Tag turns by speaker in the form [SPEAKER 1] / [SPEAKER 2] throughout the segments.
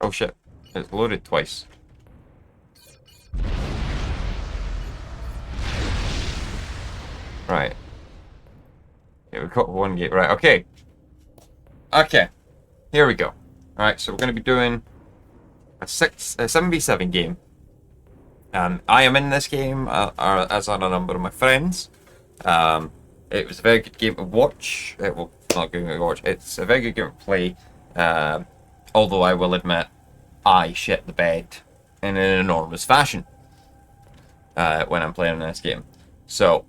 [SPEAKER 1] Oh shit, it's loaded twice. Right. Yeah, we've got one gate. Right, okay. Okay, here we go. Alright, so we're going to be doing a 7v7 game. I am in this game, as are a number of my friends. It was a very good game to watch. Well, not good game to watch. It's a very good game to play. Although I will admit, I shit the bed in an enormous fashion when I'm playing this game. So,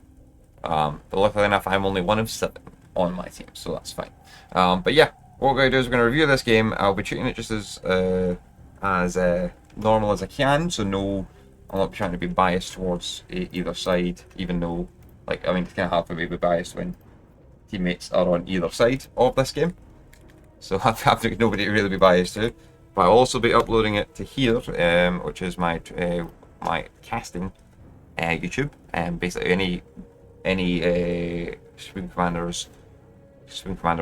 [SPEAKER 1] but luckily enough, I'm only one of 7 on my team, so that's fine. But yeah, what we're going to do is we're going to review this game. I'll be treating it just as normal as I can, so no, I'm not trying to be biased towards either side, even though, like, I mean, it's kind of hard for me to be biased when teammates are on either side of this game. So I have nobody to really be biased to. But I'll also be uploading it to here, which is my my casting YouTube, and basically any Swing Commander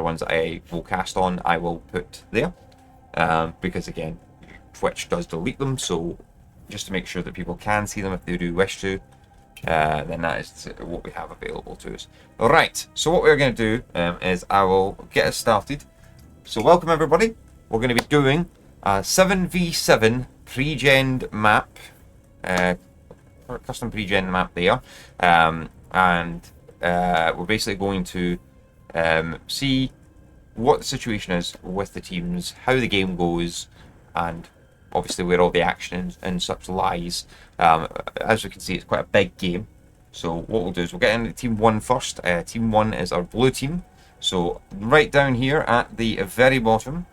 [SPEAKER 1] ones that I will cast on, I will put there, because again, Twitch does delete them, so just to make sure that people can see them if they do wish to, then that is what we have available to us. Alright, so what we're going to do is I will get us started. So welcome everybody, we're going to be doing a 7v7 pre-gen map, custom pre-gen map there, and we're basically going to see what the situation is with the teams, how the game goes, and obviously where all the action and such lies. As we can see, it's quite a big game. So what we'll do is we'll get into Team 1 first. Team 1 is our blue team. So right down here at the very bottom,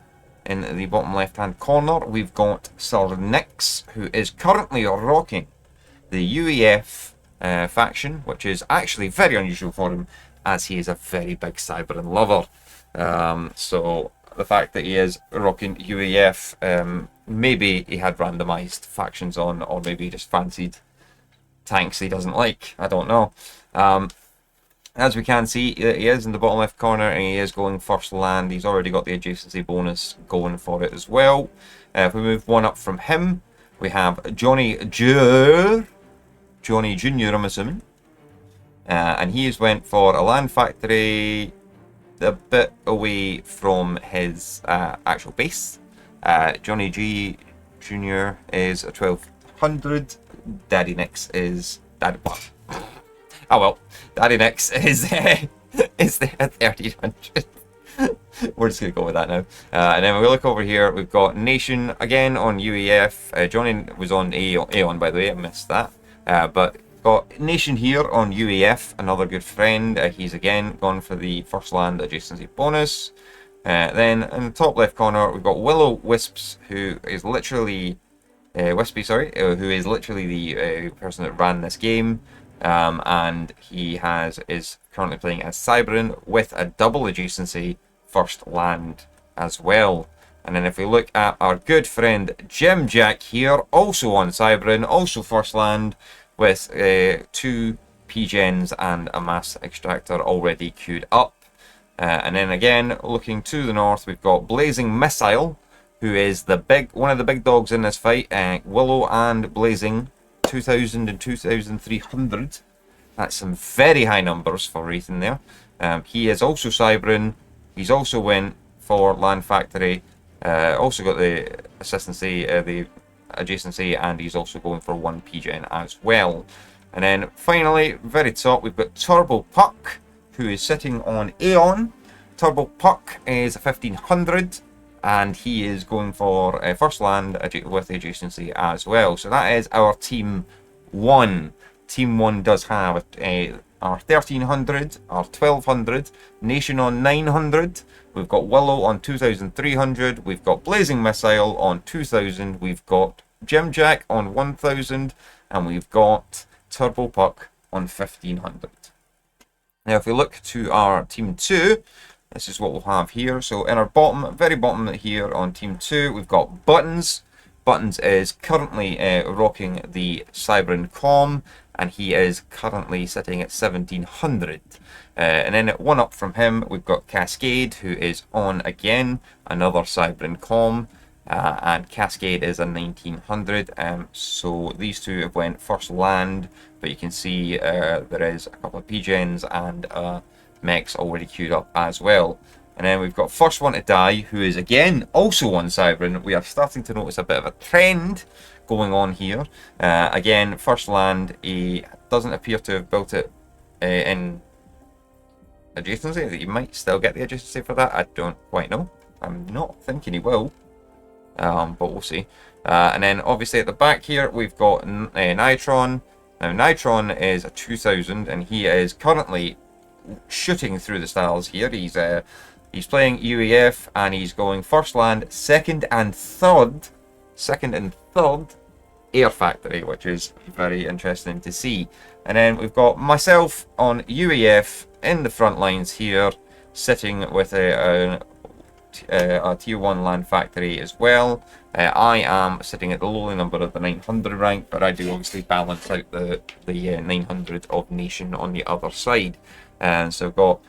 [SPEAKER 1] in the bottom left-hand corner, we've got Sir Nix, who is currently rocking the UEF faction, which is actually very unusual for him, as he is a very big Cyberin lover. So the fact that he is rocking UEF, maybe he had randomized factions on, or maybe he just fancied tanks he doesn't like. I don't know. As we can see, he is in the bottom left corner, and he is going first land. He's already got the adjacency bonus going for it as well. If we move one up from him, we have JohnnnnyJrrr, Johnny Jr., I'm assuming. And he has went for a land factory a bit away from his actual base. Johnny G Jr. is a 1200. Daddy Nix is oh well, Daddy Nix is is the 1300. We're just gonna go with that now. And then we look over here. We've got Nation again on UEF. Johnny was on Aeon, by the way. I missed that. But got Nation here on UEF, another good friend. He's again gone for the first land adjacency bonus. Then in the top left corner, we've got WilloWisppsi, who is literally Wisppsi, sorry, who is literally the person that ran this game, and he is currently playing as Cyberin with a double adjacency first land as well. And then if we look at our good friend JimJack here, also on Cyberin, also first land, with 2 P-gens and a mass extractor already queued up. And then again, looking to the north, we've got BlazingMissile, who is one of the big dogs in this fight. Willo and Blazing, 2000 and 2300. That's some very high numbers for Ethan there. He is also Cyberin. He's also went for Land Factory. Also got the assistancy, the adjacency, and he's also going for 1 P-gen as well. And then finally, very top, we've got TurboPuck, who is sitting on Aeon. TurboPuck is 1500, and he is going for first land with the adjacency as well. So that is our Team 1. Team 1 does have our 1300, our 1200, Nation on 900, we've got Willo on 2300, we've got BlazingMissile on 2000, we've got JimJack on 1000, and we've got TurboPuck on 1500. Now if we look to our Team 2, this is what we'll have here. So in our bottom, very bottom here on Team 2, we've got Buttons. Buttons is currently rocking the Cyberin Com, and he is currently sitting at 1700. And then one up from him, we've got Cascade, who is on again, another Cyberin Com. and Cascade is a 1900. So these two have went first land, but you can see there is a couple of P-gens and mechs already queued up as well. And then we've got FirstOneToDie, who is again also on Sovereign. We are starting to notice a bit of a trend going on here. Again, first land, he doesn't appear to have built it in adjacency. You might still get the adjacency for that. I don't quite know. I'm not thinking he will, but we'll see. And then obviously at the back here we've got Neytron. Now Neytron is a 2000, and he is currently shooting through the styles here. He's playing UEF, and he's going first land, second and third Air Factory, which is very interesting to see. And then we've got myself on UEF in the front lines here, sitting with a tier 1 land factory as well. I am sitting at the lowly number of the 900 rank, but I do obviously balance out the 900 of nation on the other side. And so we've got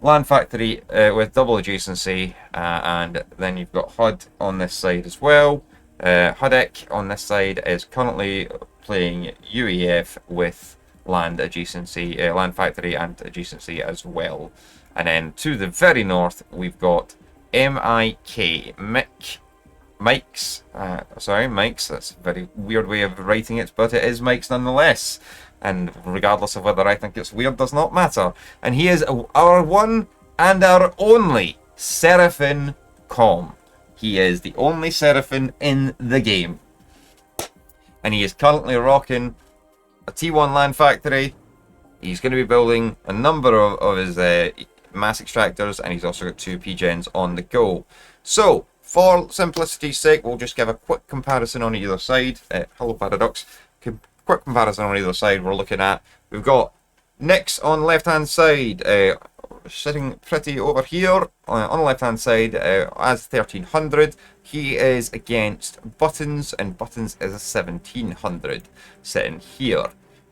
[SPEAKER 1] land factory with double adjacency, and then you've got HUD on this side as well. Hudec on this side is currently playing UEF with land adjacency, land factory and adjacency as well. And then to the very north we've got Mike's. That's a very weird way of writing it, but it is Mike's nonetheless. And regardless of whether I think it's weird, does not matter. And he is our one and our only Seraphim Com. He is the only Seraphim in the game. And he is currently rocking a T1 land factory. He's going to be building a number of his mass extractors, and he's also got 2 P-gens on the go. So, for simplicity's sake, we'll just give a quick comparison on either side. Hello, Paradox. Quick comparison on either side. We're looking at, we've got Nyx on left hand side, sitting pretty over here on the left hand side as 1300. He is against Buttons, and Buttons is a 1700 sitting here.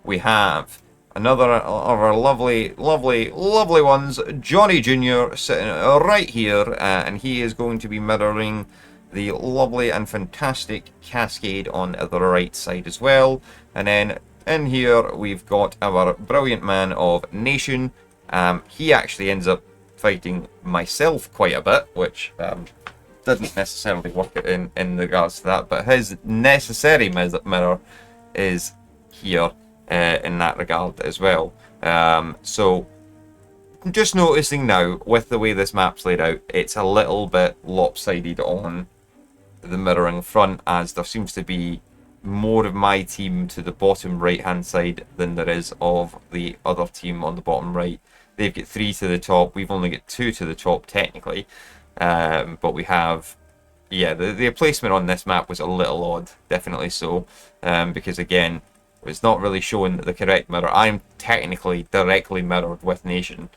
[SPEAKER 1] We have another of our lovely ones, JohnnnnyJrrr, sitting right here, and he is going to be mirroring the lovely and fantastic Cascade on the right side as well. And then in here we've got our brilliant man of Nation. He actually ends up fighting myself quite a bit, which didn't necessarily work in regards to that, but his necessary mirror is here in that regard as well. So just noticing now, with the way this map's laid out, it's a little bit lopsided on the mirroring front, as there seems to be more of my team to the bottom right hand side than there is of the other team on the bottom right. They've got 3 to the top, we've only got 2 to the top technically, but we have, yeah, the placement on this map was a little odd, definitely so, because again, it's not really showing the correct mirror. I'm technically directly mirrored with Nation,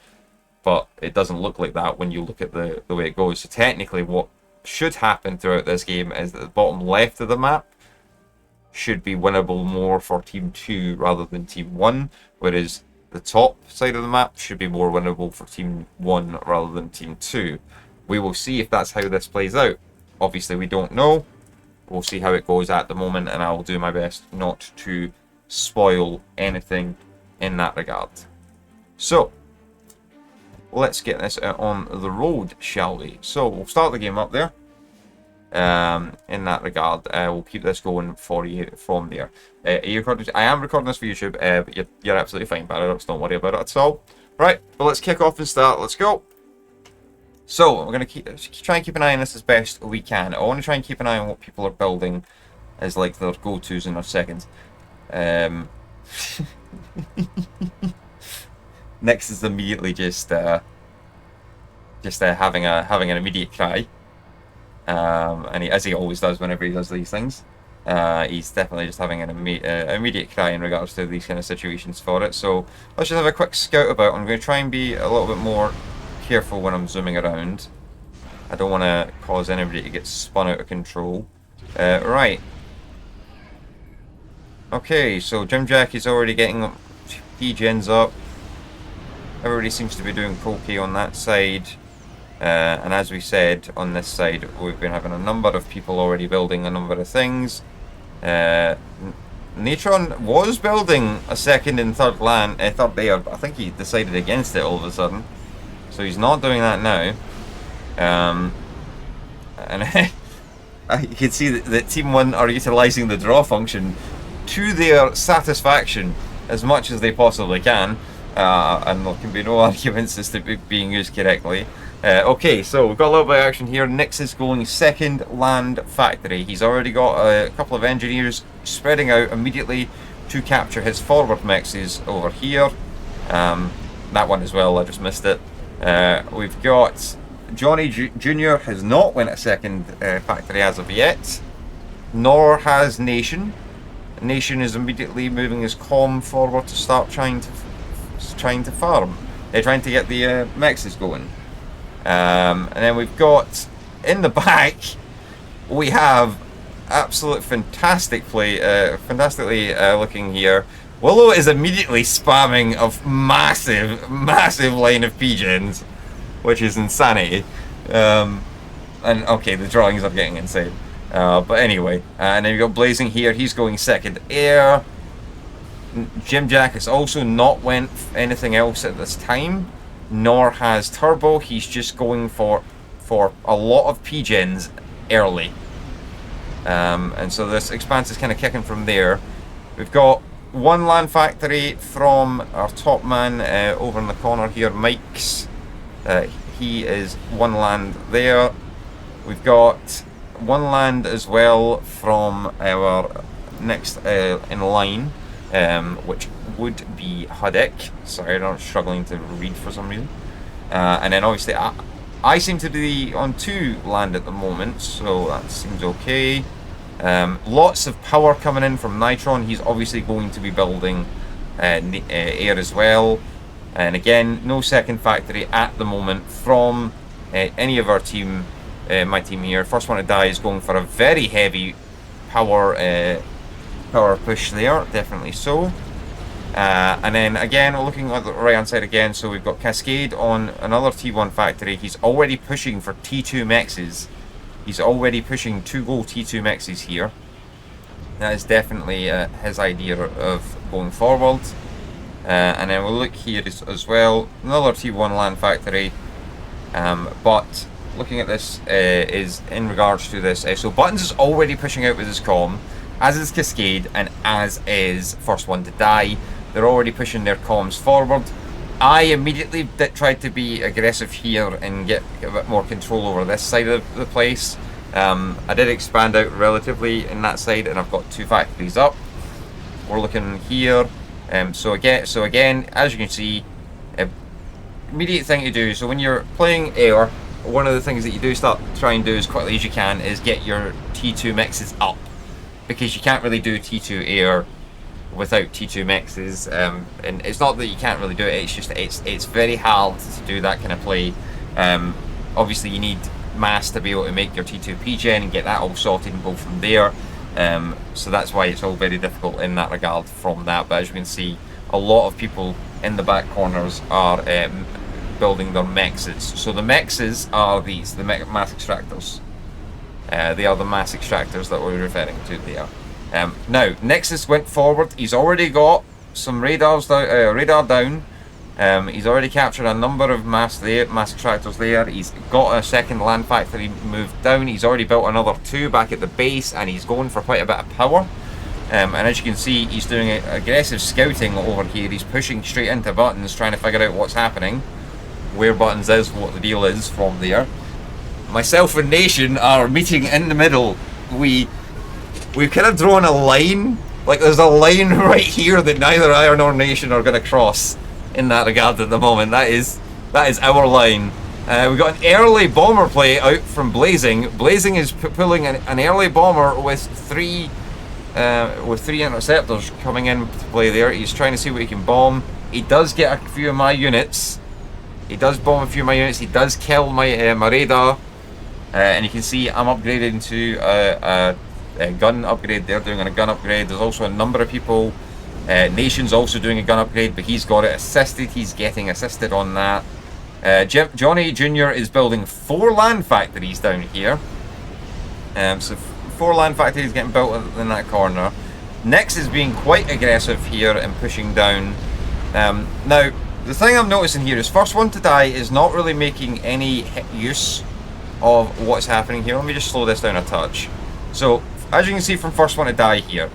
[SPEAKER 1] but it doesn't look like that when you look at the way it goes. So technically what should happen throughout this game is that the bottom left of the map should be winnable more for Team 2 rather than Team 1, whereas the top side of the map should be more winnable for Team 1 rather than Team 2. We will see if that's how this plays out. Obviously we don't know. We'll see how it goes at the moment, and I will do my best not to spoil anything in that regard. So let's get this out on the road, shall we? So we'll start the game up there. In that regard, we'll keep this going for you from there. Are you recording? I am recording this for YouTube, but you're absolutely fine, Paradox. Don't worry about it at all. Right, but let's kick off and start. Let's go. So we're going to try and keep an eye on this as best we can. I want to try and keep an eye on what people are building as like their go-tos in their seconds. Next is immediately just having an immediate cry, and as he always does whenever he does these things. He's definitely just having an immediate cry in regards to these kind of situations for it. So let's just have a quick scout about. I'm going to try and be a little bit more careful when I'm zooming around. I don't want to cause anybody to get spun out of control. Right. Okay, so JimJack is already getting P-gens up. Everybody seems to be doing pokey on that side. And as we said on this side, we've been having a number of people already building a number of things. Neytron was building a second and third layer, but I think he decided against it all of a sudden. So he's not doing that now. And you can see that Team 1 are utilising the draw function to their satisfaction as much as they possibly can. And there can be no arguments as to it being used correctly. Okay, so we've got a little bit of action here. Nix is going second land factory. He's already got a couple of engineers spreading out immediately to capture his forward mexes over here. That one as well, I just missed it. We've got JohnnnnyJrrr has not went a second factory as of yet, nor has Nation. Nation is immediately moving his comm forward to start trying to farm. They're trying to get the mexes going. And then we've got in the back, we have absolute fantastic play, fantastically looking here. Willo is immediately spamming a massive line of P-gens, which is insanity. And okay, the drawings are getting insane. But anyway, and then we've got Blazing here. He's going second air. JimJack has also not went anything else at this time, nor has Turbo. He's just going for a lot of P-gens early. And so this expanse is kind of kicking from there. We've got one land factory from our top man over in the corner here, Mike's. He is one land there. We've got one land as well from our next in line, which would be Hudec. Sorry, I'm struggling to read for some reason. And then obviously I seem to be on 2 land at the moment, so that seems okay. Lots of power coming in from Neytron. He's obviously going to be building air as well. And again, no second factory at the moment from any of our team. My team here, FirstOneToDie, is going for a very heavy power push there, definitely so. And then again, we're looking at the right hand side again, so we've got Cascade on another T1 factory. He's already pushing for T2 mexes. He's already pushing 2 gold T2 mexes here. That is definitely his idea of going forward. And then we'll look here as well, another T1 land factory. But looking at this is in regards to this. So Buttons is already pushing out with his comm, as is Cascade, and as is FirstOneToDie. They're already pushing their comms forward. I immediately tried to be aggressive here and get a bit more control over this side of the place. I did expand out relatively in that side, and I've got 2 factories up. We're looking here. So again, as you can see, immediate thing to do. So when you're playing air, one of the things that you do try and do as quickly as you can is get your T2 mexes up, because you can't really do T2 air without T2 mexes. And it's not that you can't really do it, it's just it's very hard to do that kind of play. Obviously you need mass to be able to make your T2 PGen and get that all sorted and go from there. So that's why it's all very difficult in that regard from that. But as you can see, a lot of people in the back corners are building their mexes. So the mexes are these, the mass extractors. They are the mass extractors that we're referring to there. Now, Nexus went forward. He's already got some radar down. He's already captured a number of mass extractors there. He's got a second land factory moved down. He's already built another 2 back at the base, and he's going for quite a bit of power. And as you can see, he's doing aggressive scouting over here. He's pushing straight into Buttons, trying to figure out what's happening, where Buttons is, what the deal is from there. Myself and Nation are meeting in the middle. We've kind of drawn a line. Like, there's a line right here that neither I nor Nation are going to cross in that regard at the moment. That is our line. We've got an early bomber play out from Blazing. Blazing is pulling an early bomber with three interceptors coming in to play there. He's trying to see what he can bomb. He does get a few of my units. He does bomb a few of my units. He does kill my my radar. And you can see I'm upgrading to a gun upgrade. They're doing a gun upgrade. There's also a number of people. Nation's also doing a gun upgrade, but he's got it assisted. He's getting assisted on that. JohnnnnyJrrr is building 4 land factories down here. So 4 land factories getting built in that corner. Nex is being quite aggressive here and pushing down. Now, the thing I'm noticing here is FirstOneToDie is not really making any use of what's happening here. Let me just slow this down a touch. So, as you can see from FirstOneToDie here,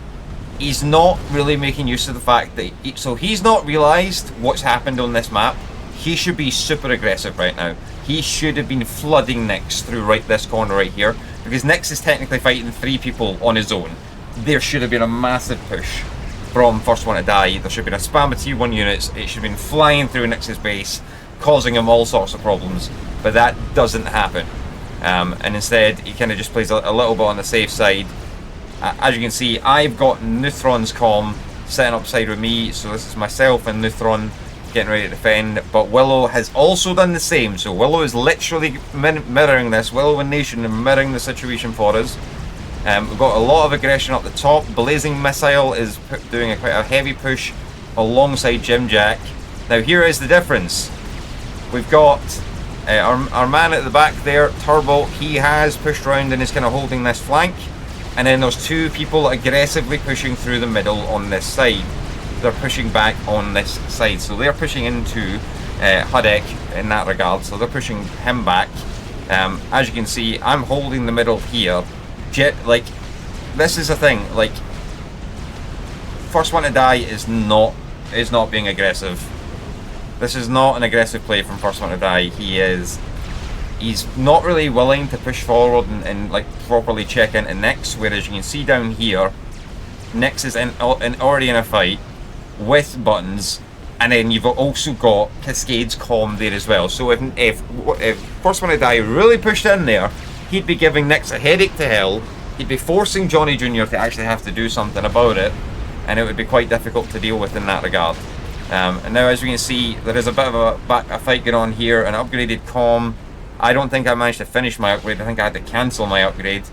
[SPEAKER 1] he's not really making use of the fact that he's not realised what's happened on this map. He should be super aggressive right now. He should have been flooding Nex through this corner right here, because Nex is technically fighting 3 people on his own. There should have been a massive push from FirstOneToDie. There should have been a spam of T1 units. It should have been flying through Nex's base, causing him all sorts of problems. But that doesn't happen. And instead, he kind of just plays a little bit on the safe side. As you can see, I've got Neytron's comm sitting upside with me. So this is myself and Neytron getting ready to defend. But Willo has also done the same. So Willo is literally mirroring this. Willo and Nation are mirroring the situation for us. We've got a lot of aggression up the top. BlazingMissile is doing quite a heavy push alongside JimJack. Now here is the difference. We've got our man at the back there, Turbo. He has pushed around and is kind of holding this flank. And then there's 2 people aggressively pushing through the middle on this side. They're pushing back on this side. So they're pushing into Hudec in that regard. So they're pushing him back. As you can see, I'm holding the middle here. This is the thing, FirstOneToDie is not being aggressive. This is not an aggressive play from FirstOneToDie. He's not really willing to push forward and properly check into Nex, whereas you can see down here, Nex is already in a fight with buttons, and then you've also got Cascade's comm there as well. So if FirstOneToDie really pushed in there, he'd be giving Nex a headache to hell. He'd be forcing JohnnnnyJrrr to actually have to do something about it, and it would be quite difficult to deal with in that regard. And now, as we can see, there is a bit of a fight going on here. An upgraded comm. I don't think I managed to finish my upgrade. I think I had to cancel my upgrade.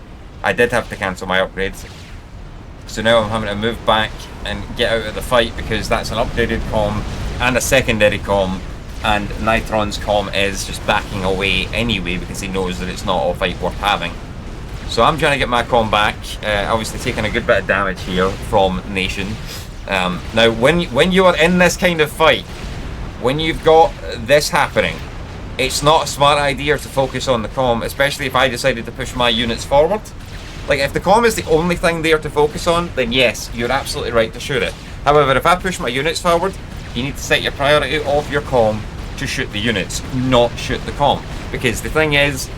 [SPEAKER 1] I did have to cancel my upgrade. So now I'm having to move back and get out of the fight, because that's an upgraded comm and a secondary comm. And Neytron's comm is just backing away anyway, because he knows that it's not a fight worth having. So I'm trying to get my comm back, obviously taking a good bit of damage here from Nation. Now when you are in this kind of fight, when you've got this happening, it's not a smart idea to focus on the comm, especially if I decided to push my units forward. If the comm is the only thing there to focus on, then yes, you're absolutely right to shoot it. However, if I push my units forward, you need to set your priority of your comm to shoot the units, not shoot the comm. Because the thing is,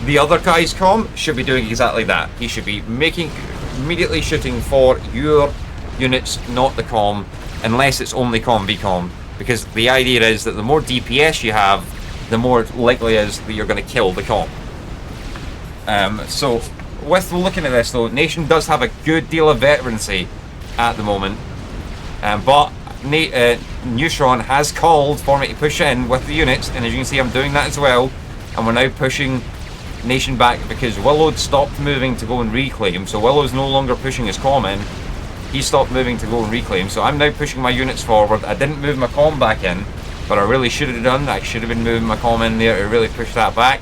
[SPEAKER 1] the other guy's comm should be doing exactly that. He should be immediately shooting for your units, not the comm, unless it's only comm v comm. Because the idea is that the more DPS you have, the more likely it is that you're going to kill the comm. So, with looking at this though, Nation does have a good deal of veterancy at the moment. But Neytron has called for me to push in with the units, and as you can see, I'm doing that as well. And we're now pushing Nation back because Willo stopped moving to go and reclaim. So Willow's no longer pushing his comm in. He stopped moving to go and reclaim. So I'm now pushing my units forward. I didn't move my comm back in, but I really should have done. I should have been moving my comm in there to really push that back.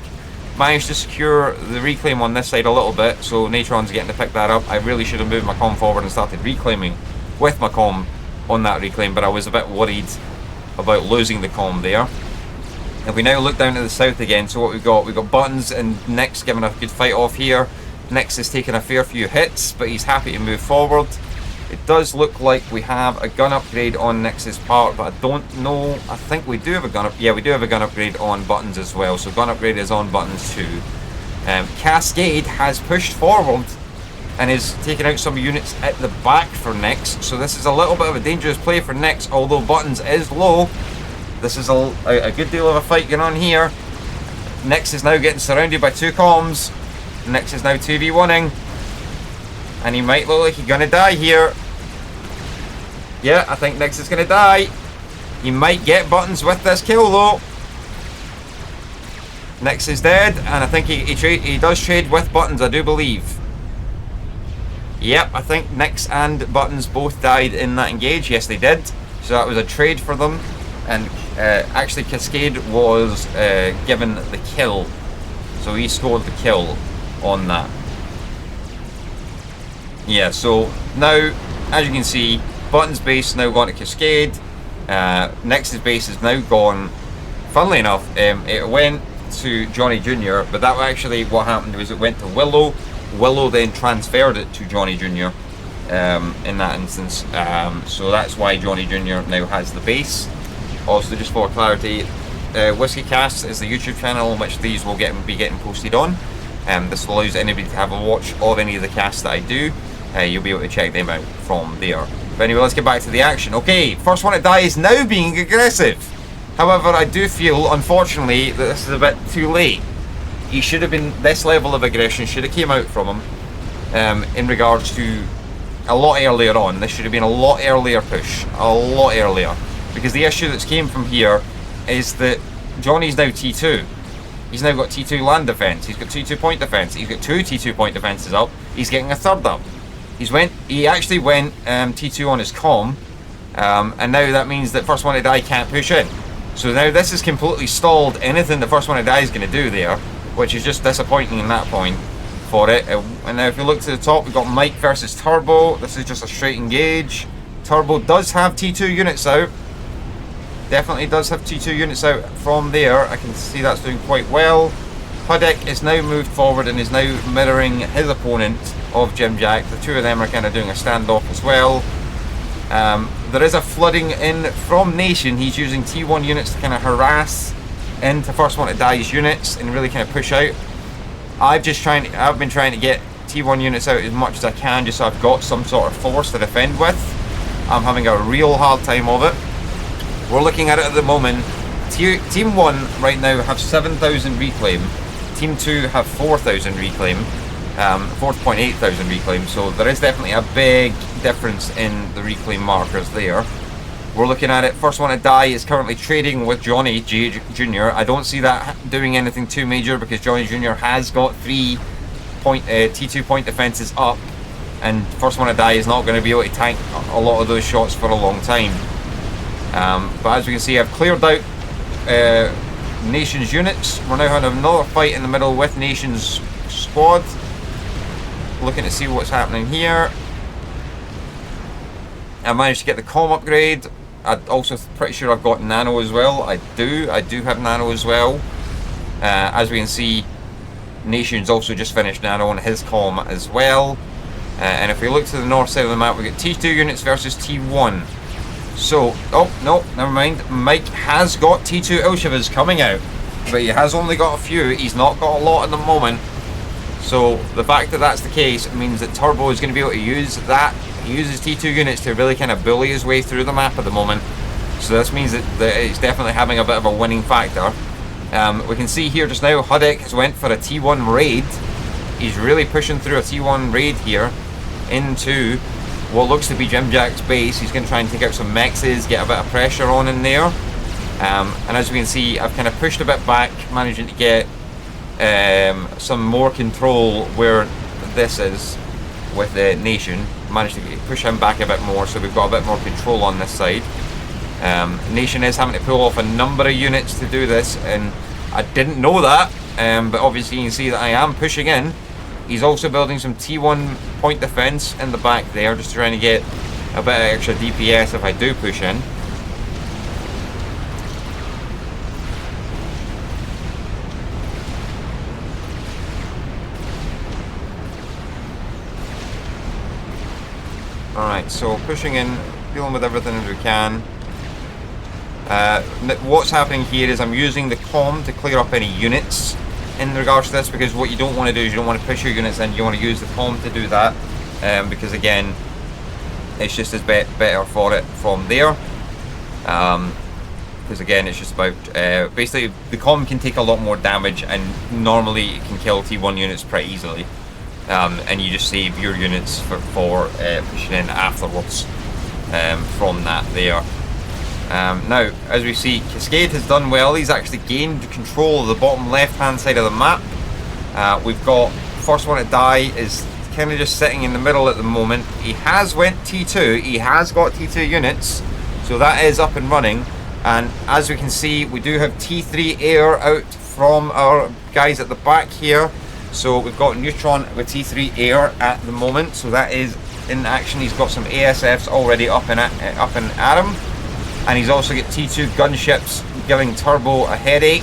[SPEAKER 1] Managed to secure the reclaim on this side a little bit, so Neytron's getting to pick that up. I really should have moved my comm forward and started reclaiming with my comm on that reclaim, but I was a bit worried about losing the comm there. If we now look down to the south again, so what we've got Buttons and Nex giving a good fight off here. Nex is taking a fair few hits, but he's happy to move forward. It does look like we have a gun upgrade on Nex's part, but I don't know. I think we do have a gun yeah, we do have a gun upgrade on Buttons as well, so gun upgrade is on Buttons too. Cascade has pushed forward and is taking out some units at the back for Nex, so this is a little bit of a dangerous play for Nex, although Buttons is low. This is a good deal of a fight going on here. Nex is now getting surrounded by 2 comms. Nex is now 2v1ing. And he might look like he's gonna die here. Yeah, I think Nex is gonna die. He might get Buttons with this kill though. Nex is dead, and I think he does trade with Buttons, I do believe. Yep, I think Nex and Buttons both died in that engage. Yes, they did. So that was a trade for them. And actually Cascade was given the kill, so he scored the kill on that. Yeah, so now, as you can see, Button's base now gone to Cascade. Nex's base is now gone. Funnily enough, it went to JohnnnnyJrrr, but that actually what happened was it went to Willo. Willo then transferred it to JohnnnnyJrrr in that instance. So that's why JohnnnnyJrrr now has the base. Also, just for clarity, WhiskeyCast is the YouTube channel on which these will be getting posted on. This allows anybody to have a watch of any of the casts that I do. You'll be able to check them out from there. But anyway, let's get back to the action. Okay, first one to die is now being aggressive. However, I do feel, unfortunately, that this is a bit too late. He should have been, this level of aggression should have came out from him in regards to a lot earlier on. This should have been a lot earlier push, a lot earlier. Because the issue that's came from here is that Johnny's now T2. He's now got T2 land defense. He's got T2 point defense. He's got 2 T2 point defenses up. He's getting a third up. He actually went T2 on his comm, and now that means that first one to die can't push in. So now this has completely stalled anything the first one to die is going to do there, which is just disappointing in that point for it. And now if you look to the top, we've got Mike versus Turbo. This is just a straight engage. Turbo does have T2 units out. Definitely does have T2 units out from there. I can see that's doing quite well. Hudec is now moved forward and is now mirroring his opponent of JimJack. The two of them are kind of doing a standoff as well. There is a flooding in from Nation. He's using T1 units to kind of harass into first one to die's units and really kind of push out. I've been trying to get T1 units out as much as I can, just so I've got some sort of force to defend with. I'm having a real hard time of it. We're looking at it at the moment. Team 1 right now have 7,000 reclaim. Team 2 have 4,000 reclaim. 4.8 thousand reclaim, so there is definitely a big difference in the reclaim markers there. We're looking at it, first one to die is currently trading with JohnnnnyJrrr. I don't see that doing anything too major because JohnnnnyJrrr has got 3 T2 point defenses up, and first one to die is not going to be able to tank a lot of those shots for a long time. But as we can see, I've cleared out Nation's units. We're now having another fight in the middle with Nation's squad. Looking to see what's happening here. I managed to get the comm upgrade. I'm also pretty sure I've got nano as well. I do have nano as well. As we can see, Nation's also just finished nano on his comm as well. And if we look to the north side of the map, we get T2 units versus T1. So, oh no, never mind. Mike has got T2 Ilshivas coming out, but he has only got a few. He's not got a lot at the moment. So the fact that that's the case means that Turbo is going to be able to use that. He uses T2 units to really kind of bully his way through the map at the moment. So this means that it's definitely having a bit of a winning factor. We can see here just now Hudec has went for a T1 raid. He's really pushing through a T1 raid here into what looks to be JimJack's base. He's going to try and take out some mexes, get a bit of pressure on in there. And as we can see, I've kind of pushed a bit back, managing to get some more control where this is with the Nation. Managed to push him back a bit more, so we've got a bit more control on this side. Nation is having to pull off a number of units to do this, and I didn't know that, but obviously you can see that I am pushing in. He's also building some T1 point defense in the back there, just trying to get a bit of extra DPS if I do push in. Alright, so pushing in, dealing with everything as we can. What's happening here is I'm using the comm to clear up any units in regards to this, because what you don't want to do is you don't want to push your units in, you want to use the comm to do that, because again, it's just as better for it from there. Because again, it's just about, basically the comm can take a lot more damage, and normally it can kill T1 units pretty easily. And you just save your units for pushing in afterwards from that there. Now, as we see, Cascade has done well. He's actually gained control of the bottom left-hand side of the map. We've got first one to die is kind of just sitting in the middle at the moment. He has went T2. He has got T2 units, so that is up and running. And as we can see, we do have T3 air out from our guys at the back here. So we've got Neytron with T3 air at the moment, so that is in action. He's got some ASFs already up and at him, and he's also got T2 gunships giving Turbo a headache.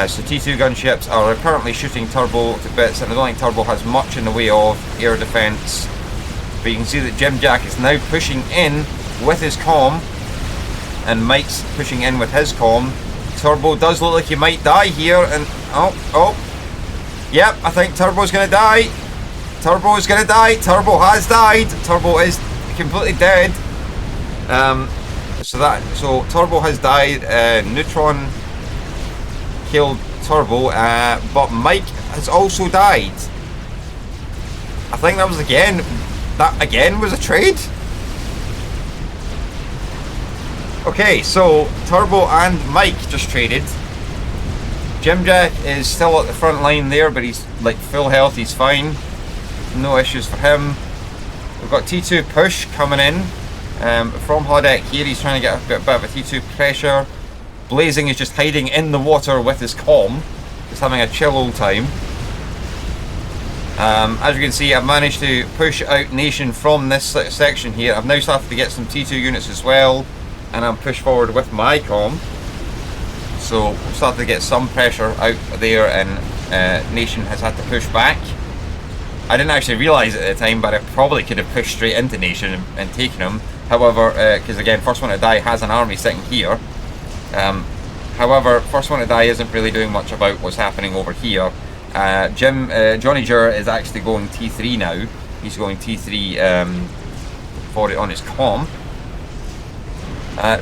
[SPEAKER 1] So T2 gunships are currently shooting Turbo to bits, and I don't think Turbo has much in the way of air defense. But you can see that JimJack is now pushing in with his comm, and Mike's pushing in with his comm. Turbo does look like he might die here, and yep, I think Turbo's gonna die. Turbo is gonna die. Turbo has died. Turbo is completely dead. So Turbo has died. Neytron killed Turbo, but Mike has also died. I think that again was a trade. Okay, so Turbo and Mike just traded. JimJack is still at the front line there, but he's like full health, he's fine. No issues for him. We've got T2 push coming in from Hudec here. He's trying to get a bit of a T2 pressure. Blazing is just hiding in the water with his comm, just having a chill old time. As you can see, I've managed to push out Nation from this section here. I've now started to get some T2 units as well, and I'm pushed forward with my comm. So we've started to get some pressure out there, and Nation has had to push back. I didn't actually realise it at the time, but I probably could have pushed straight into Nation and taken him. However, because again, FirstOneToDie has an army sitting here. However, FirstOneToDie isn't really doing much about what's happening over here. JohnnnnyJrrr is actually going T3 now. He's going T3 for it on his comm.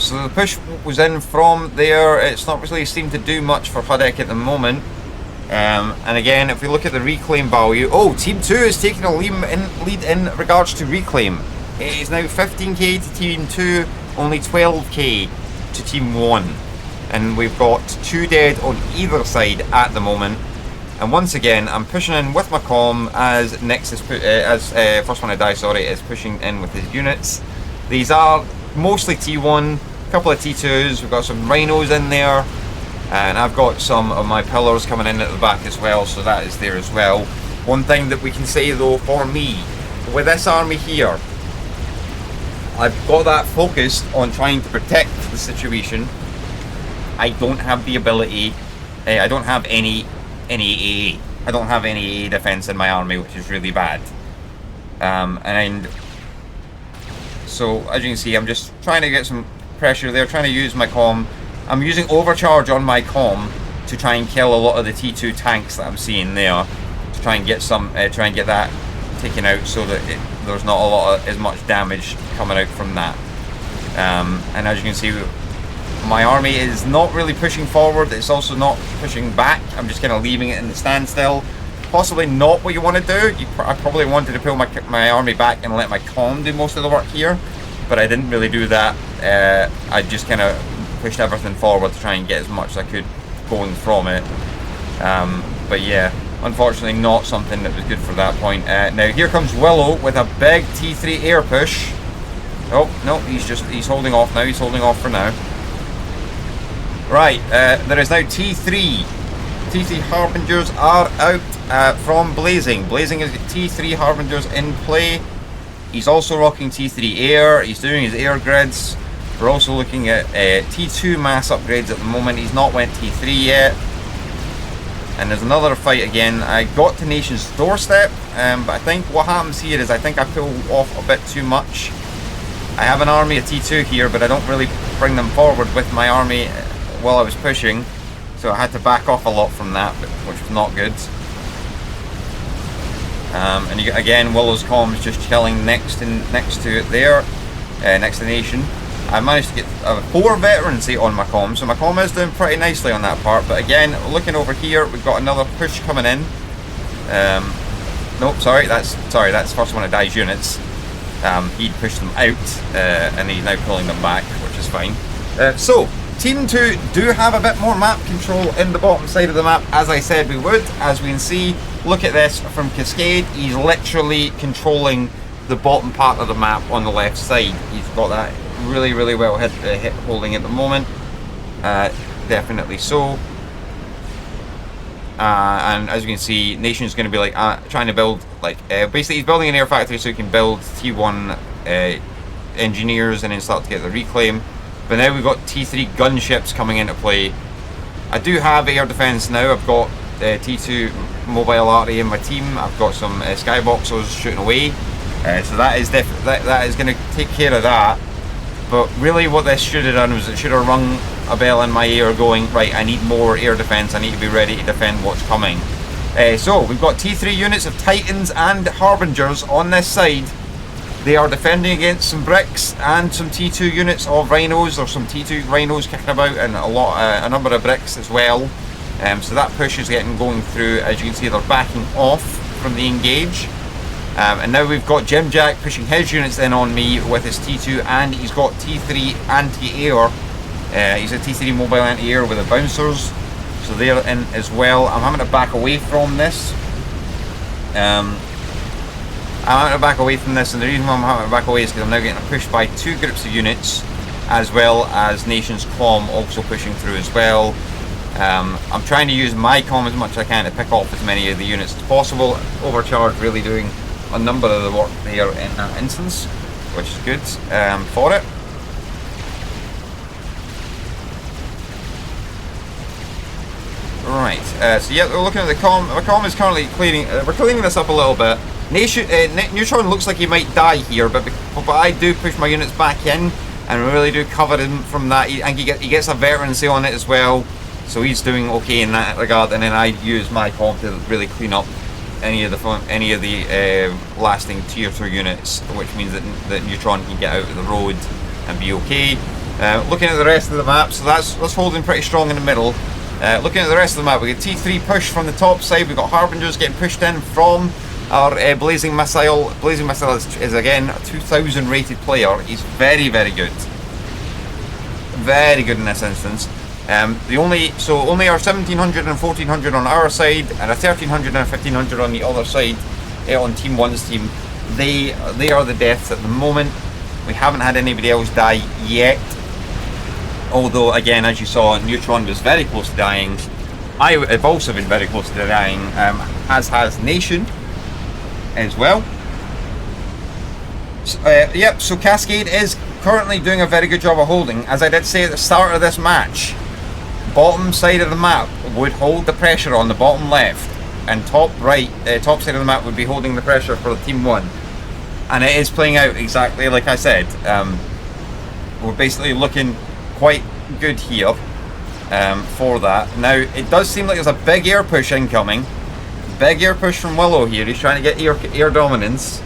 [SPEAKER 1] So the push was in from there. It's not really seemed to do much for Hudec at the moment. And again, if we look at the reclaim value, Team 2 is taking a lead in regards to reclaim. It is now 15k to Team 2, only 12k to Team 1. And we've got 2 dead on either side at the moment. And once again, I'm pushing in with my comm as FirstOneToDie, is pushing in with his units. These are mostly T1, a couple of T2s, we've got some rhinos in there, and I've got some of my pillars coming in at the back as well, so that is there as well. One thing that we can say though for me, with this army here, I've got that focused on trying to protect the situation. I don't have the ability, I don't have any AA. I don't have any AA defense in my army, which is really bad. And so as you can see, I'm just trying to get some pressure there, trying to use my comm. I'm using overcharge on my comm to try and kill a lot of the T2 tanks that I'm seeing there, to try and get some, try and get that taken out, so that there's not a lot of, as much damage coming out from that. And as you can see, my army is not really pushing forward. It's also not pushing back. I'm just kind of leaving it in the standstill. Possibly not what you want to do. I probably wanted to pull my army back and let my comm do most of the work here, but I didn't really do that. I just kind of pushed everything forward to try and get as much as I could going from it. But yeah, unfortunately not something that was good for that point. Now here comes Willo with a big T3 air push. Oh no, he's holding off now. He's holding off for now. Right, there is now T3. T3 Harbingers are out from Blazing. Blazing has got T3 Harbingers in play. He's also rocking T3 air. He's doing his air grids. We're also looking at T2 mass upgrades at the moment. He's not went T3 yet. And there's another fight again. I got to Nation's doorstep, but I think what happens here is I think I pull off a bit too much. I have an army of T2 here, but I don't really bring them forward with my army while I was pushing, so I had to back off a lot from that, which was not good. And again, Willow's comm is just chilling next to it there, next to Nation. I managed to get 4 veterancy on my comm, so my comm is doing pretty nicely on that part. But again, looking over here, we've got another push coming in. Nope, sorry, that's FirstOneTodie's units. He pushed them out, and he's now pulling them back, which is fine. So Team 2 do have a bit more map control in the bottom side of the map, as I said we would. As we can see, look at this from Cascade. He's literally controlling the bottom part of the map on the left side. He's got that really well hit holding at the moment. Definitely so. And as you can see, Nation's going to be like trying to build basically he's building an air factory so he can build T1 engineers and then start to get the reclaim. But now we've got T3 gunships coming into play. I do have air defense now. I've got T2 mobile artillery in my team. I've got some skyboxers shooting away. So that is that is going to take care of that. But really what this should have done was it should have rung a bell in my ear going, right, I need more air defense, I need to be ready to defend what's coming. So we've got T3 units of Titans and Harbingers on this side. They are defending against some bricks and some T2 units of Rhinos, or some T2 Rhinos kicking about, and a number of bricks as well. So that push is going through. As you can see, they're backing off from the engage. And now we've got JimJack pushing his units in on me with his T2, and he's got T3 anti-air. He's a T3 mobile anti-air with the bouncers, so they're in as well. I'm having to back away from this. I'm having to back away from this, and the reason why I'm having to back away is because I'm now getting pushed by two groups of units, as well as Nation's comm also pushing through as well. I'm trying to use my comm as much as I can to pick off as many of the units as possible. Overcharge really doing a number of the work there in that instance, which is good for it. Right, so yeah, we're looking at the comm. The comm is currently cleaning. We're cleaning this up a little bit. Neytron looks like he might die here, but I do push my units back in and really do cover him from that. And he gets a veterancy on it as well, so he's doing okay in that regard. And then I use my comm to really clean up any of the lasting tier 2 units, which means that Neytron can get out of the road and be okay. Looking at the rest of the map, so that's holding pretty strong in the middle. Looking at the rest of the map, we get T3 push from the top side. We've got Harbingers getting pushed in from our BlazingMissile. BlazingMissile is again a 2000 rated player. He's very good. Very good in this instance. Only our 1700 and 1400 on our side, and a 1300 and a 1500 on the other side, on Team 1's team. They are the deaths at the moment. We haven't had anybody else die yet. Although, again, as you saw, Neytron was very close to dying. I have also been very close to dying, as has Nation as well. So, yep, so Cascade is currently doing a very good job of holding. As I did say at the start of this match, bottom side of the map would hold the pressure on the bottom left, and top right, top side of the map would be holding the pressure for Team 1. And it is playing out exactly like I said. We're basically looking quite good here for that. Now, it does seem like there's a big air push incoming. Big air push from Willo here. He's trying to get air dominance.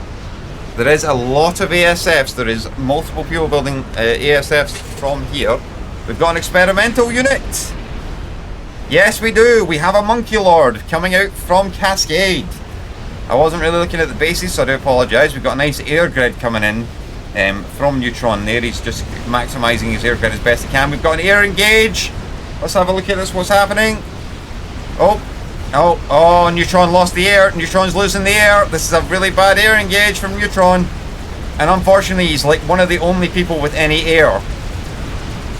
[SPEAKER 1] There is a lot of ASFs. There is multiple people building ASFs from here. We've got an experimental unit. Yes, we do. We have a Monkey Lord coming out from Cascade. I wasn't really looking at the bases, so I do apologise. We've got a nice air grid coming in from Neytron there. He's just maximising his air grid as best he can. We've got an air engage. Let's have a look at this. What's happening? Oh, Neytron lost the air. Neytron's losing the air. This is a really bad air engage from Neytron. And unfortunately, he's like one of the only people with any air.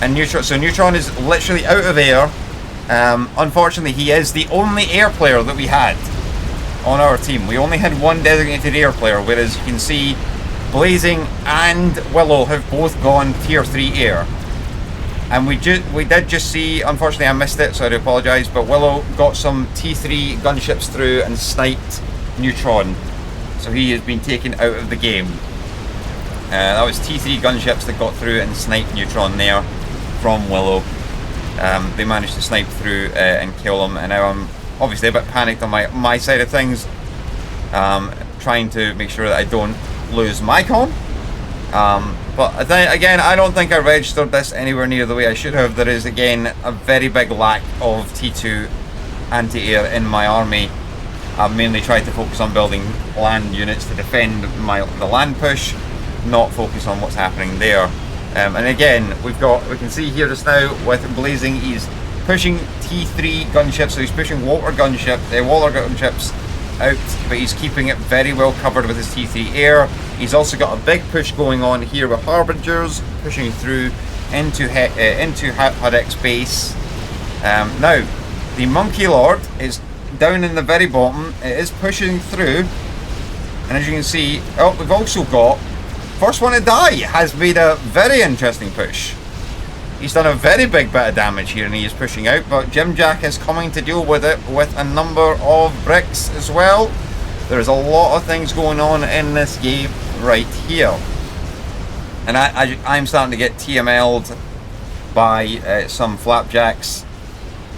[SPEAKER 1] And Neytron is literally out of air. Unfortunately, he is the only air player that we had on our team. We only had one designated air player, whereas you can see Blazing and Willo have both gone tier 3 air. And we did just see, unfortunately I missed it, so I do apologise, but Willo got some T3 gunships through and sniped Neytron. So he has been taken out of the game. That was T3 gunships that got through and sniped Neytron there from Willo. They managed to snipe through and kill him, and now I'm obviously a bit panicked on my side of things, trying to make sure that I don't lose my comm. But again, I don't think I registered this anywhere near the way I should have. There is again a very big lack of T2 anti-air in my army. I've mainly tried to focus on building land units to defend the land push, not focus on what's happening there. And again, we can see here just now with Blazing, he's pushing T3 gunships, so he's pushing water gunships out, but he's keeping it very well covered with his T3 air. He's also got a big push going on here with Harbingers, pushing through into Hudec's base. Now, the Monkey Lord is down in the very bottom. It is pushing through, and as you can see, oh, we've also got FirstOneToDie has made a very interesting push. He's done a very big bit of damage here and he is pushing out, but JimJack is coming to deal with it with a number of bricks as well. There's a lot of things going on in this game right here. And I'm starting to get TML'd by some flapjacks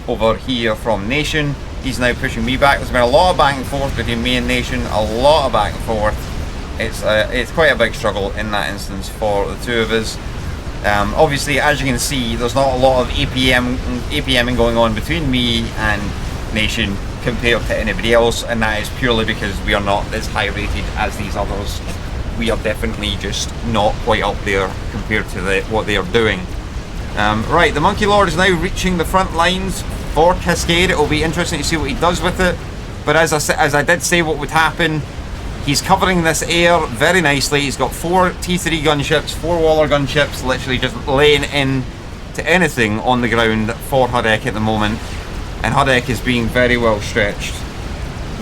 [SPEAKER 1] over here from Nation. He's now pushing me back. There's been a lot of back and forth between me and Nation, a lot of back and forth. It's quite a big struggle in that instance for the two of us. Obviously, as you can see, there's not a lot of APMing going on between me and Nation compared to anybody else, and that is purely because we are not as high rated as these others. We are definitely just not quite up there compared to what they are doing. Right, the Monkey Lord is now reaching the front lines for Cascade. It will be interesting to see what he does with it, but as I did say what would happen, he's covering this air very nicely. He's got 4 T3 gunships, 4 Waller gunships, literally just laying in to anything on the ground for Hudec at the moment. And Hudec is being very well stretched.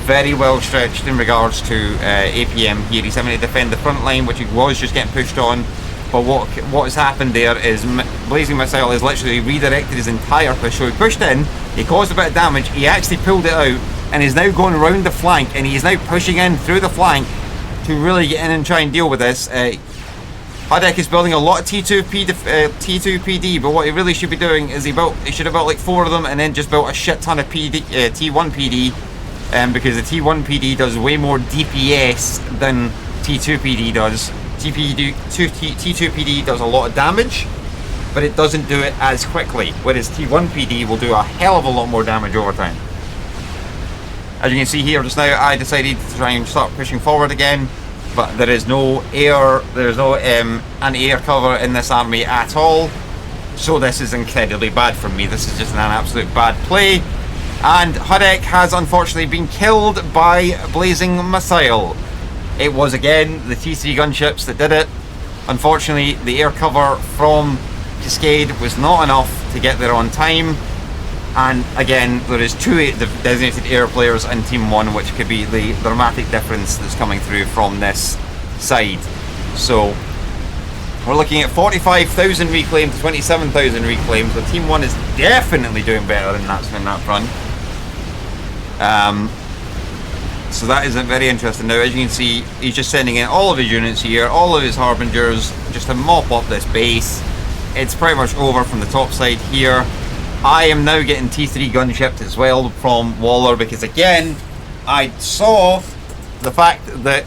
[SPEAKER 1] Very well stretched in regards to APM here. He's having to defend the front line, which he was just getting pushed on. But what has happened there is BlazingMissile has literally redirected his entire push. So he pushed in, he caused a bit of damage, he actually pulled it out, and he's now going around the flank, and he's now pushing in through the flank to really get in and try and deal with this. Hudec is building a lot of T2 PD, but what he really should be doing is he should have built like 4 of them and then just built a shit ton of T1 PD, because the T1 PD does way more DPS than T2 PD does. T2 PD does a lot of damage, but it doesn't do it as quickly, whereas T1 PD will do a hell of a lot more damage over time. As you can see here just now, I decided to try and start pushing forward again, but there is no air, there's no anti-air cover in this army at all, so this is incredibly bad for me. This is just an absolute bad play, and Hudec has unfortunately been killed by BlazingMissile. It was again the T3 gunships that did it. Unfortunately, the air cover from Cascade was not enough to get there on time. And again, there is 2 designated air players in Team 1, which could be the dramatic difference that's coming through from this side. So we're looking at 45,000 reclaimed to 27,000 reclaimed. So Team 1 is definitely doing better in that front. So that isn't very interesting. Now, as you can see, he's just sending in all of his units here, all of his Harbingers, just to mop up this base. It's pretty much over from the top side here. I am now getting T3 gunshipped as well from Waller, because again, I saw the fact that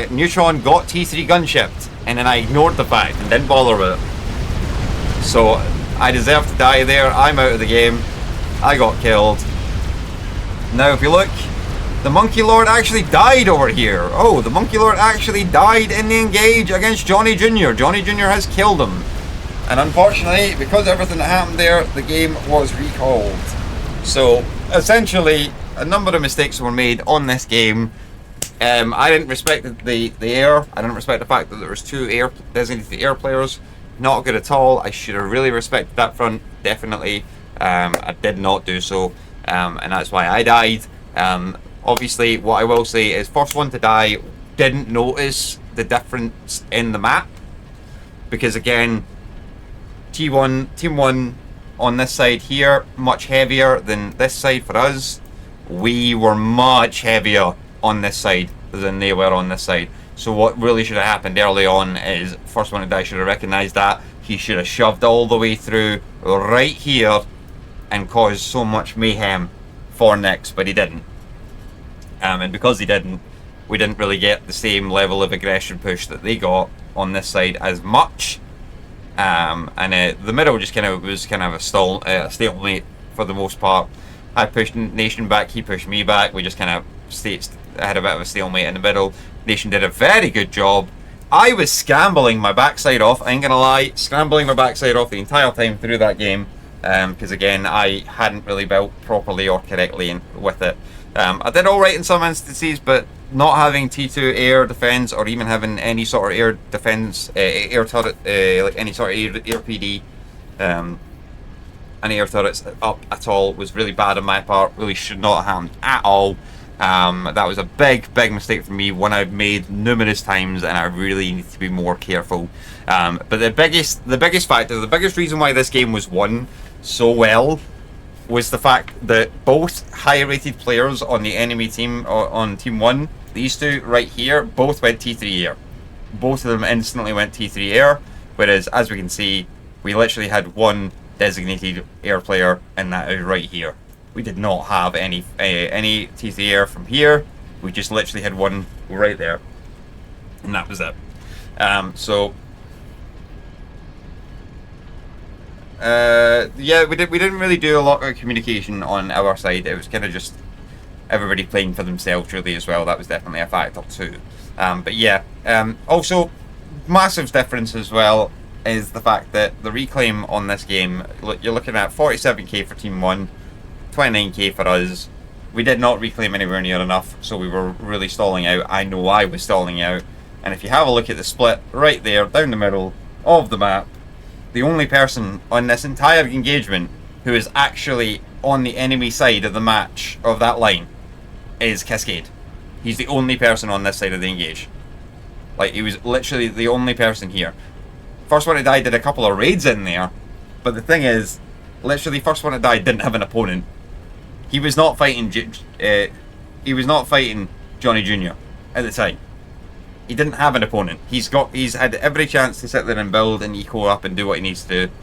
[SPEAKER 1] Neytron got T3 gunshipped, and then I ignored the fact and didn't bother with it. So I deserve to die there. I'm out of the game. I got killed. Now if you look, the Monkey Lord actually died over here. Oh, the Monkey Lord actually died in the engage against JohnnnnyJrrr. JohnnnnyJrrr has killed him. And unfortunately, because of everything that happened there, the game was recalled. So essentially, a number of mistakes were made on this game. I didn't respect the air. I didn't respect the fact that there was 2 designated air players. Not good at all. I should have really respected that front, definitely. I did not do so, and that's why I died. Obviously, what I will say is FirstOneToDie didn't notice the difference in the map, because again, Team 1 on this side here, much heavier than this side for us. We were much heavier on this side than they were on this side. So what really should have happened early on is FirstOneToDie should have recognised that. He should have shoved all the way through right here and caused so much mayhem for Nyx, but he didn't. And because he didn't, we didn't really get the same level of aggression push that they got on this side as much. The middle just was kind of a stalemate for the most part. I pushed Nation back, he pushed me back. We just kind of had a bit of a stalemate in the middle. Nation did a very good job. I was scrambling my backside off, I ain't gonna lie, scrambling my backside off the entire time through that game, because again, I hadn't really built properly or correctly with it. I did alright in some instances, but not having T2 air defense or even having any sort of air defense, air turret, like any sort of air PD, and air turrets up at all was really bad on my part. Really should not have happened at all. That was a big mistake for me, one I've made numerous times, and I really need to be more careful. But the biggest factor, the biggest reason why this game was won so well was the fact that both high-rated players on the enemy team, on Team 1, these two right here, both went T3 air. Both of them instantly went T3 air, whereas, as we can see, we literally had one designated air player, and that is right here. We did not have any T3 air from here. We just literally had one right there, and that was it. Yeah, we didn't really do a lot of communication on our side. It was kind of just everybody playing for themselves really as well. That was definitely a factor too. But yeah, also massive difference as well is the fact that the reclaim on this game, you're looking at 47k for Team 1, 29k for us. We did not reclaim anywhere near enough, so we were really stalling out. I know I was stalling out. And if you have a look at the split right there down the middle of the map, the only person on this entire engagement who is actually on the enemy side of the match, of that line, is Cascade. He's the only person on this side of the engage. Like, he was literally the only person here. FirstOneToDie did a couple of raids in there, but the thing is, literally FirstOneToDie didn't have an opponent. He was not fighting JohnnnnyJrrr at the time. He didn't have an opponent. He's had every chance to sit there and build and eco up and do what he needs to do,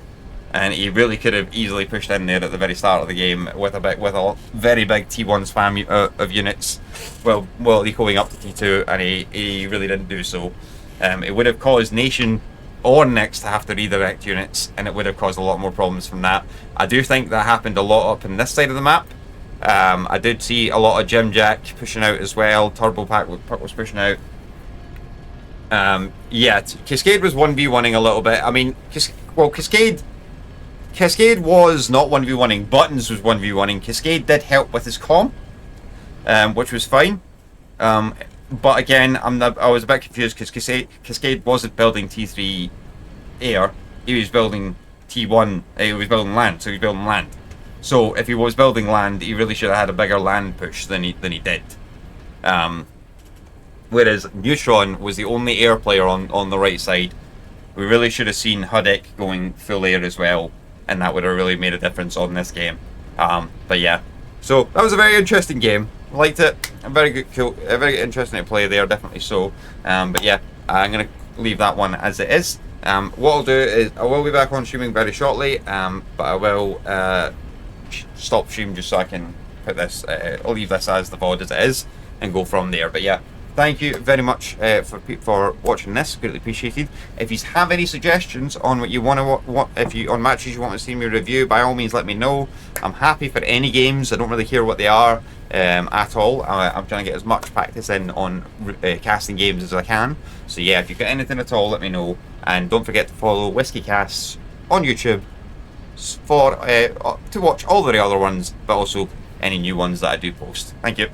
[SPEAKER 1] and he really could have easily pushed in there at the very start of the game with a very big T1 spam of units, while ecoing up to T2, and he really didn't do so. It would have caused Nation or Nyx to have to redirect units, and it would have caused a lot more problems from that. I do think that happened a lot up in this side of the map. I did see a lot of JimJack pushing out as well. TurboPuck was pushing out. Yeah, Cascade was 1v1ing a little bit. I mean, Cascade was not 1v1ing. Buttons was 1v1ing. Cascade did help with his comm, which was fine. But again, I was a bit confused because Cascade wasn't building T3 air. He was building T1. He was building land, so he was building land. So if he was building land, he really should have had a bigger land push than he did. Whereas Neytron was the only air player on the right side. We really should have seen Hudec going full air as well, and that would have really made a difference on this game. But yeah, so that was a very interesting game. I liked it. A very good, cool, very interesting to play there, definitely so. But yeah, I'm gonna leave that one as it is. What I'll do is I will be back on streaming very shortly, but I will stop stream just so I can put this. I'll leave this as the VOD as it is and go from there. But yeah. Thank you very much for watching this. Greatly appreciated. If you have any suggestions on what you want to on matches you want to see me review, by all means let me know. I'm happy for any games. I don't really care what they are at all. I'm trying to get as much practice in on casting games as I can. So yeah, if you've got anything at all, let me know. And don't forget to follow WhiskeyCasts on YouTube to watch all the other ones, but also any new ones that I do post. Thank you.